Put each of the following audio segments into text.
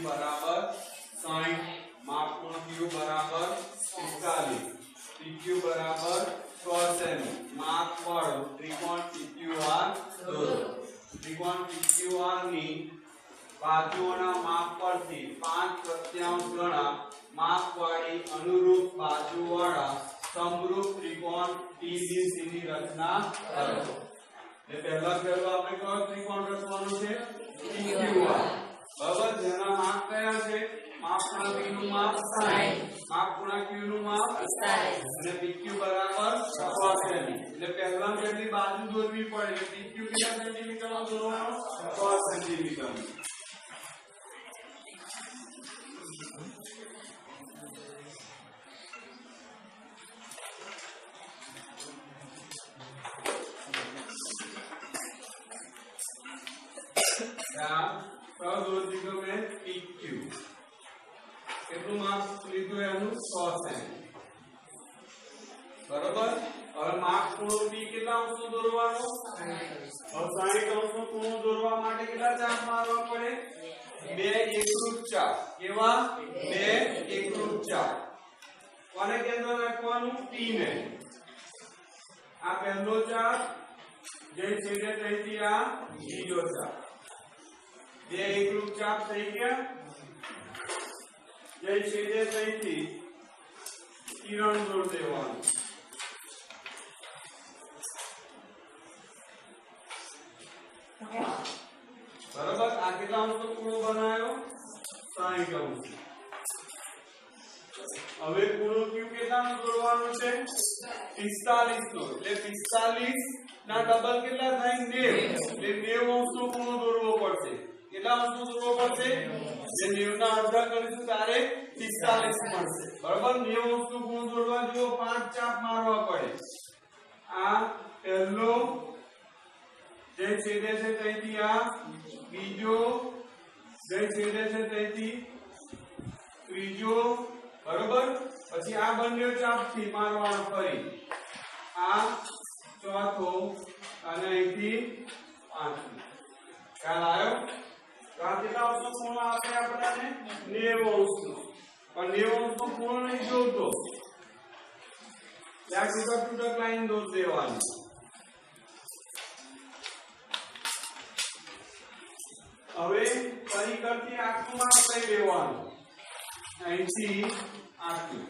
બરાબર 60 માપ ખૂણો Q બરાબર 45 PQ બરાબર 100 સેમી માપ વાળો ત્રિકોણ PQR દોરો ત્રિકોણ PQR ની બાજુઓના માપ પરથી 5 પ્રત્યાંશ ગણા માપવાળી અનુરૂપ બાજુવાળા સમરૂપ ત્રિકોણ PBC ની રચના કરો। એટલે પહેલો આપણે કયો ત્રિકોણ રચવાનો છે PQR બરાબર જેના માપ કયા છે માપ ખૂણા P નું માપ 60 માપ ખૂણા Q નું માપ 45 અને PQ બરાબર 100 સેમી એટલે પહેલા કેટલી બાજુ દોરવી પડે PQ કેટલા સેન્ટીમીટર નો દોરવાનો 100 સેન્ટીમીટર PQ કેટલું માપ લીધું એનું 100 સેમી બરોબર હવે માપ ખૂણો P કેટલા અંશનો દોરવાનો 60 અંશનો ખૂણો દોરવા માટે કેટલા ચાપ મારવા પડે બે એકરૂપ ચાપ કેવા બે એકરૂપ ચાપ કોને કેન્દ્ર રાખવાનું P ને આ પહેલો ચાપ જે છેડે થઈથી આ બીજો ચાપ બે એકરૂપ ચાપ થઈ ગયા જે છેદે થઈથી કિરણ દોર દેવાનું બરાબર આ કેટલા અંશનો ખૂણો બનાવ્યો 60 અંશ હવે ખૂણો Q કેટલાનો દોરવાનો છે 45 નો એટલે 45 ના ડબલ કેટલા થાય 90 એટલે 90 અંશનો ખૂણો દોરવો પડશે કેટલા અંશનો દોરવો પડશે જે 90 ના અડધા કરીશું ત્યારે 45 મળશે બરાબર 90 અંશનો ખૂણો દોરવા જો 5 ચાપ મારવા પડે આ પહેલો જે છેદે છે ત્યાંથી આ બીજો જે છેદે છે ત્યાંથી ત્રીજો બરોબર પછી આ બંને ચાપથી મારવાનો ફરી આ ચોથો અને અહીંથી પાંચમો ખ્યાલ આવ્યો તો આ કેટલા અંશનો ખૂણો આપે આપણને 90 અંશનો પણ 90 અંશનો ખૂણો નહીં જોતો ત્યાં ટૂટક લાઈન દોર દેવાની હવે પરિકરથી આખું માપ લઈ લેવાનું અહીંથી આખું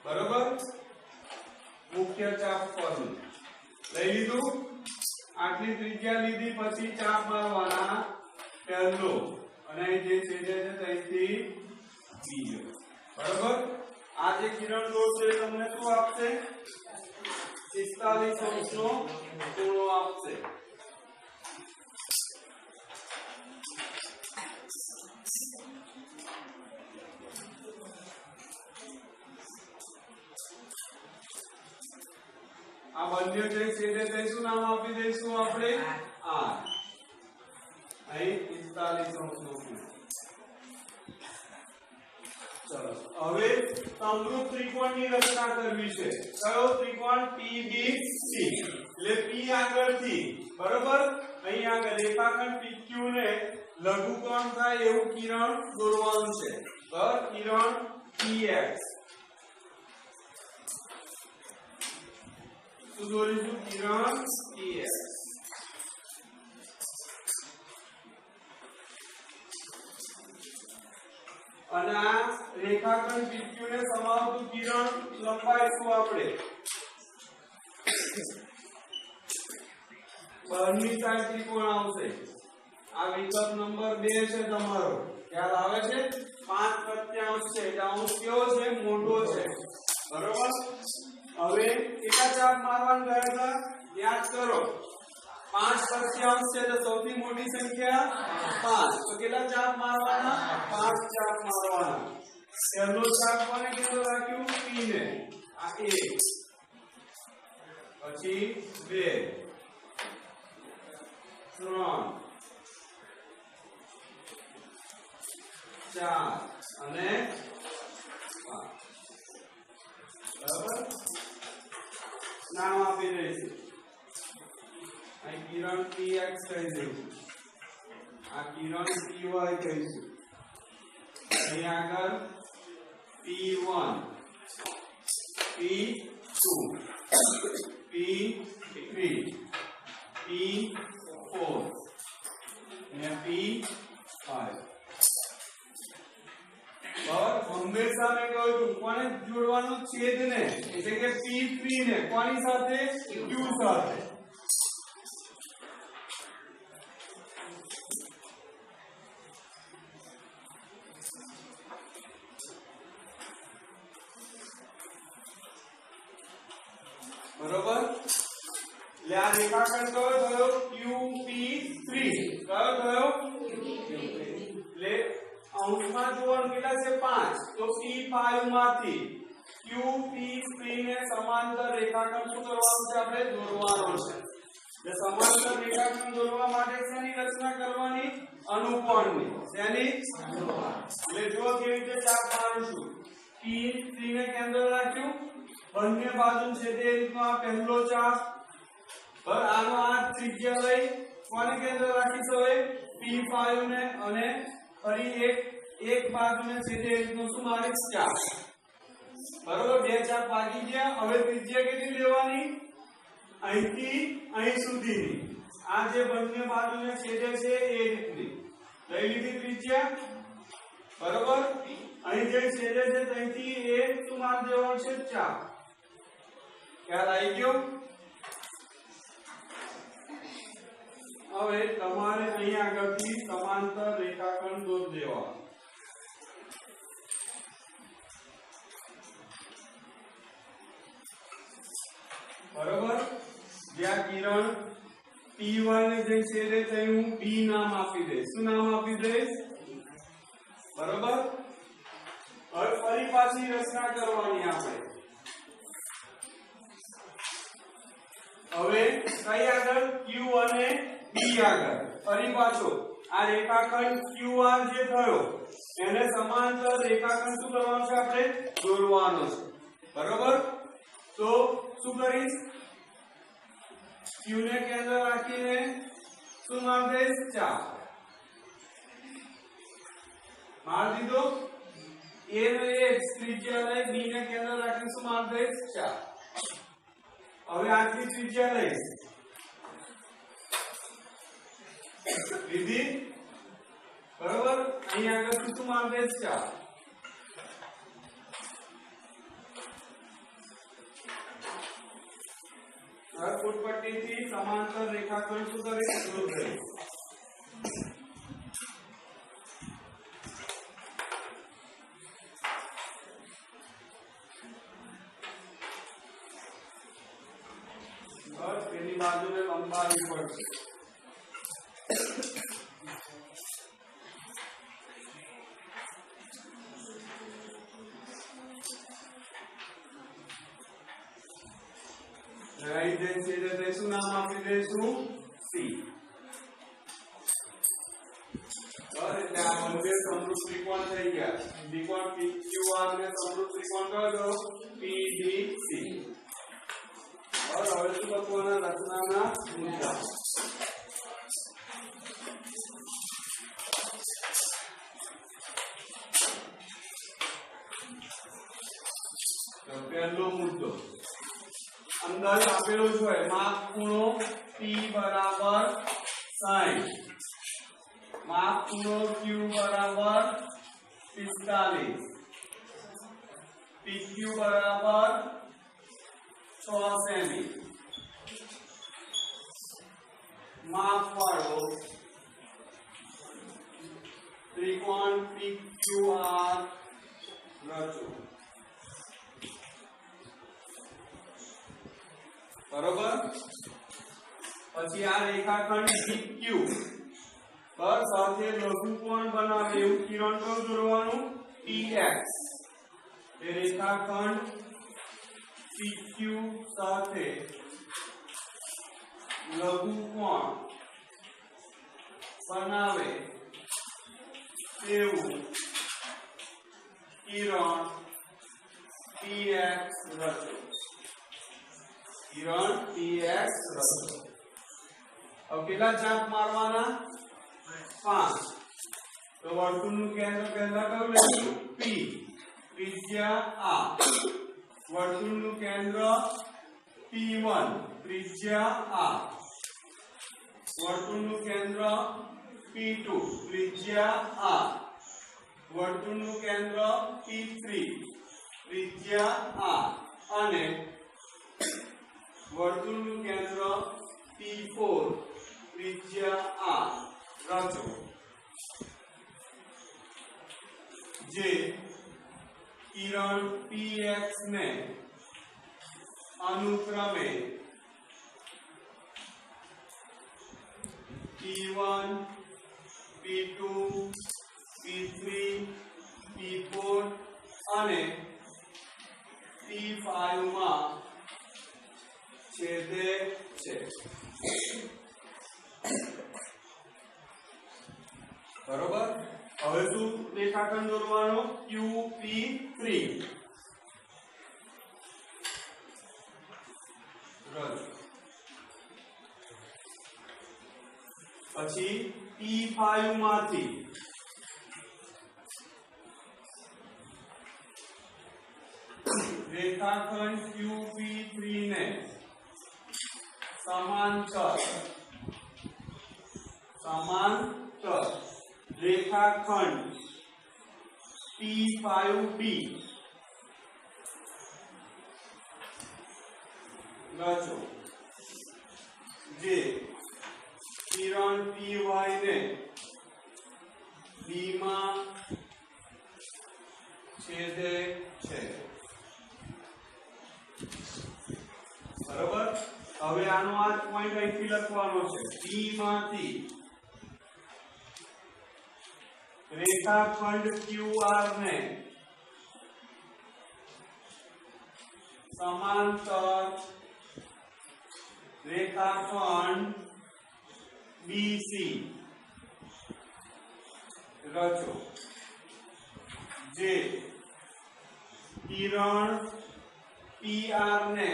બરોબર મુખ્ય ચાપ પરનું લઈ લીધું આટલી ત્રિજ્યા લીધી પછી ચાપ મારવાના પહેલો અને અહીં જે છેદે છે ત્યાંથી બીજો બરોબર આ જે કિરણ દોર છે તમને શું આપશે 45 અંશનો ખૂણો આપશે આ બંને જે છેદે તે શું નામ આપી દઈશું આપણે R અહીં 45 અંશનો ખૂણો ચલો હવે સમરૂપ ત્રિકોણની રચના કરવી છે કયો ત્રિકોણ PBC એટલે P આગળથી બરોબર અહીં આગળ રેખાખંડ PQ ને લઘુકોણ થાય એવું કિરણ દોરવાનું છે બરાબર કિરણ PX દોરીશું કિરણ PX અને આ રેખાખંડ PQ ને સમાવતું કિરણ લંબાઈશું આપણે બહારની સાઈડ ત્રિકોણ આવશે આ વિકલ્પ નંબર 2 છે તમારો ખ્યાલ આવે છે 5 પ્રત્યાંશ છે એટલે અંશ કેવો છે મોટો છે બરોબર હવે કેટલા ચાપ મારવાના ગયા હતા યાદ કરો 5 પ્રત્યાંશ છે તો સૌથી મોટી સંખ્યા 5 તો કેટલા ચાપ મારવાના 5 ચાપ મારવાના પહેલો ચાપ કોને કેટલો રાખ્યું P ને આ 1 પછી 2 3 4 અને 5 બરાબર નામ આપી દઈશું અહીં કિરણ PX કહી દઈશું આ કિરણ py કહીશું, અહીં આગળ p1 p2 p3 p4 અને p5. હંમેશા મેં કહ્યું હતું કોને જોડવાનું, છેદને એટલે કે p3 ને કોની સાથે, q સાથે. બરોબર, એટલે આ રેખાખંડ કયો થયો, QP3. કયો થયો, એટલે અંશમાં જોવાનું કેટલા છે, 5. તો P5 માંથી QP3 ને સમાંતર રેખાખંડ શું કરવાનું છે, આપણે દોરવાનો છે. જે સમાંતર રેખાખંડ દોરવા માટે શેની રચના કરવાની, અનુકોણની. શેની, એટલે જો કેવી રીતે ચાપ મારીશું, P3 ને કેન્દ્ર રાખ્યું, બંને બાજુ છેદે એ રીતનો આ પહેલો ચાપ, પર આનો આ ત્રિજ્યા લઈ કોને કેન્દ્ર રાખીશું, હવે P5 ને, અને ફરી એક બાજુને છેદે એ રીતનો શું મારીશ, ચાપ. બરોબર, બે ચાપ ભાગી ગયા. હવે ત્રિજ્યા કેટલી લેવાની, અહીંથી અહીં સુધીની. આ જે બંને બાજુને છેદે છે એ રીતની લઈ લીધી ત્રિજ્યા. બરોબર, અહીં જે છેદે છે ત્યાંથી એક શું મારી દેવાનું છે, ચાપ. ખ્યાલ આવી ગયો. હવે તમારે અહીં આગળથી સમાંતર રેખાખંડ દોરી દેવા. બરોબર, જ્યાં કિરણ P1 ને જે છેદે ત્યાં હું B નામ આપી દઈશ. શું નામ આપી દઈશ, બરોબર. હવે ફરી પાછી રચના કરવાની આપણે. હવે કઈ આગળ, Q અને B આગળ. ફરી પાછો આ રેખાખંડ QR જે થયો એને સમાંતર રેખાખંડ શું કરવાનું છે, આપણે દોરવાનો છે. બરોબર, તો શું કરીશ, Q ને કેન્દ્ર રાખીને શું માર દઈશ, ચાપ માર દીધો. A નો એક ત્રિજ્યા લઈ B ને કેન્દ્ર રાખીને શું માર દઈશ, ચાપ. હવે આટલી ત્રિજ્યા લઈશ, લીધી. બરોબર, અહીં આગળ શું માર દઈશ, ચાપ. ફૂટપટ્ટીથી સમાંતર રેખાખંડ શું કરીશ, દૂર કરીશ. બસ એની બાજુને લંબાવી પડશે. શું નામ આપી દઈશું, C. એટલે આ બંને સમરૂપ ત્રિકોણ થઈ ગયા. ત્રિકોણ PQR ને સમરૂપ ત્રિકોણ કયો, PDC. હવે શું લખવાના, રચનાના મુદ્દા. પહેલો મુદ્દો અંદાજ આપેલો છે, માપ ખૂણો P બરાબર 60, માપ ખૂણો Q બરાબર 45, PQ બરાબર 6 સેમી. માપ વાળો ત્રિકોણ PQR રચો. બરોબર, પછી આ રેખાખંડ PQ પર સાથે લઘુકોણ બનાવે એવું કિરણ તો દોરવાનું, PX. એ રેખાખંડ PQ સાથે લઘુકોણ બનાવે તેવું કિરણ PX રચો. કિરણ PX રચો. હવે કેટલા ચાપ મારવાના, 5 તો વર્તુળનું કેન્દ્ર પહેલા કયું લઈશું P ત્રિજ્યા આ વર્તુળનું કેન્દ્ર P1 ત્રિજ્યા આ વર્તુળનું કેન્દ્ર P2 ત્રિજ્યા આ વર્તુળનું કેન્દ્ર P3 ત્રિજ્યા આ અને વર્તુળનું કેન્દ્ર P4 ત્રિજ્યા આ રચો જે કિરણ Px ને अनुक्रमे P1 P2 P3 P4 અને P5 માં છેદે છે બરોબર હવે શું રેખાખંડ દોરવાનો QP3 પછી P5 માંથી રેખાખંડ QP3 ને સમાંતર રેખાખંડ P5B રચો જે કિરણ Py ને B માં છેદે છે બરોબર હવે આનો આ પોઈન્ટ અહીંથી લખવાનો છે B માંથી રેખાખંડ QR ને સમાંતર રેખાખંડ BC રચો જે કિરણ PR ને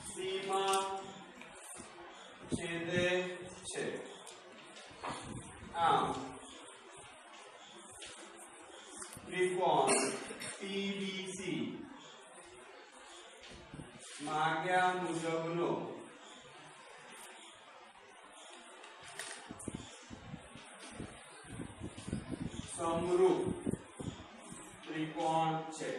C માં છેદે છે આમ ત્રિકોણ PBC માગ્યા મુજબનો સમરૂપ ત્રિકોણ છે